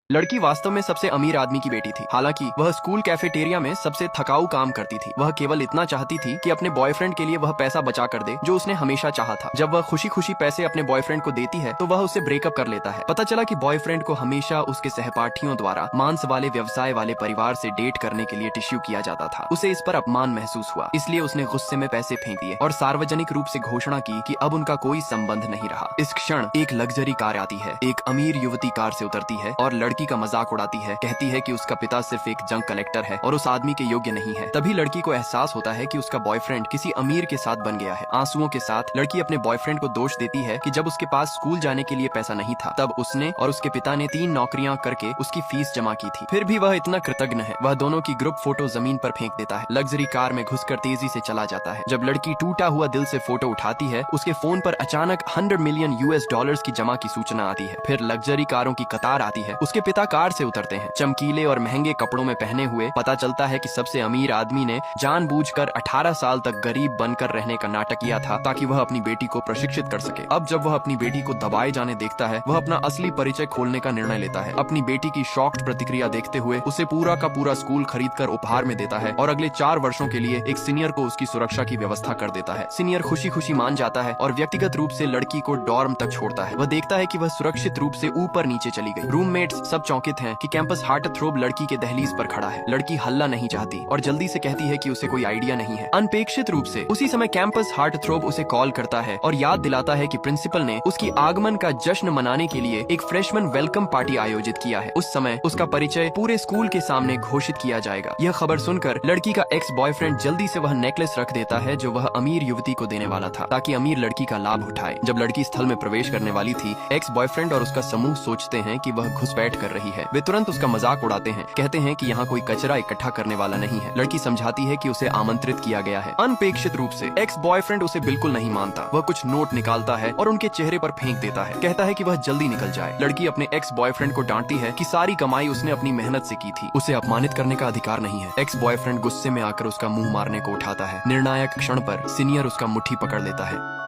लड़की वास्तव में सबसे अमीर आदमी की बेटी थी। हालांकि वह स्कूल कैफेटेरिया में सबसे थकाऊ काम करती थी। वह केवल इतना चाहती थी कि अपने बॉयफ्रेंड के लिए वह पैसा बचा कर दे जो उसने हमेशा चाहा था। जब वह खुशी खुशी पैसे अपने बॉयफ्रेंड को देती है तो वह उसे ब्रेकअप कर लेता है। पता चला कि बॉयफ्रेंड को हमेशा उसके सहपाठियों द्वारा मांस वाले व्यवसाय वाले परिवार से डेट करने के लिए टिश्यू किया जाता था। उसे इस पर अपमान महसूस हुआ, इसलिए उसने गुस्से में पैसे फेंक दिए और सार्वजनिक रूप से घोषणा की कि अब उनका कोई संबंध नहीं रहा। इस क्षण एक लग्जरी कार आती है। एक अमीर युवती कार से उतरती है और लड़की का मजाक उड़ाती है। कहती है कि उसका पिता सिर्फ एक जंक कलेक्टर है और उस आदमी के योग्य नहीं है। तभी लड़की को एहसास होता है कि उसका बॉयफ्रेंड किसी अमीर के साथ बन गया है। आंसुओं के साथ लड़की अपने बॉयफ्रेंड को दोष देती है कि जब उसके पास स्कूल जाने के लिए पैसा नहीं था तब उसने और उसके पिता ने 3 नौकरियां करके उसकी फीस जमा की थी। फिर भी वह इतना कृतज्ञ है। वह दोनों की ग्रुप फोटो जमीन पर फेंक देता है। लग्जरी कार में घुसकर तेजी से चला जाता है। जब लड़की टूटा हुआ दिल से फोटो उठाती है उसके फोन पर अचानक $100 मिलियन की जमा की सूचना आती है। फिर लग्जरी कारों की कतार आती है। उसके पिता कार से उतरते हैं, चमकीले और महंगे कपड़ों में पहने हुए। पता चलता है कि सबसे अमीर आदमी ने जानबूझकर 18 साल तक गरीब बनकर रहने का नाटक किया था ताकि वह अपनी बेटी को प्रशिक्षित कर सके। अब जब वह अपनी बेटी को दबाए जाने देखता है वह अपना असली परिचय खोलने का निर्णय लेता है। अपनी बेटी की शॉक्ड प्रतिक्रिया देखते हुए उसे पूरा का पूरा स्कूल खरीदकर उपहार में देता है और अगले 4 वर्षों के लिए एक सीनियर को उसकी सुरक्षा की व्यवस्था कर देता है। सीनियर खुशी खुशी मान जाता है और व्यक्तिगत रूप से लड़की को डॉर्म तक छोड़ता है। वह देखता है कि वह सुरक्षित रूप से ऊपर नीचे चली गई। रूममेट्स सब चौंकित हैं कि कैंपस हार्टथ्रोब लड़की के दहलीज पर खड़ा है। लड़की हल्ला नहीं चाहती और जल्दी से कहती है कि उसे कोई आइडिया नहीं है। अनपेक्षित रूप से उसी समय कैंपस हार्टथ्रोब उसे कॉल करता है और याद दिलाता है कि प्रिंसिपल ने उसकी आगमन का जश्न मनाने के लिए एक फ्रेशमैन वेलकम पार्टी आयोजित किया है। उस समय उसका परिचय पूरे स्कूल के सामने घोषित किया जाएगा। यह खबर सुनकर लड़की का एक्स बॉयफ्रेंड जल्दी से वह नेकलेस रख देता है जो वह अमीर युवती को देने वाला था ताकि अमीर लड़की का लाभ उठाए। जब लड़की स्थल में प्रवेश करने वाली थी एक्स बॉयफ्रेंड और उसका समूह सोचते हैं कि वह घुसपैठ कर रही है। वे तुरंत उसका मजाक उड़ाते हैं, कहते हैं कि यहाँ कोई कचरा इकट्ठा करने वाला नहीं है। लड़की समझाती है कि उसे आमंत्रित किया गया है। अनपेक्षित रूप से एक्स बॉयफ्रेंड उसे बिल्कुल नहीं मानता। वह कुछ नोट निकालता है और उनके चेहरे पर फेंक देता है। कहता है कि वह जल्दी निकल जाए। लड़की अपने एक्स बॉयफ्रेंड को डांटती है कि सारी कमाई उसने अपनी मेहनत से की थी, उसे अपमानित करने का अधिकार नहीं है। एक्स बॉयफ्रेंड गुस्से में आकर उसका मुंह मारने को उठाता है। निर्णायक क्षण पर सीनियर उसका मुट्ठी पकड़ लेता है।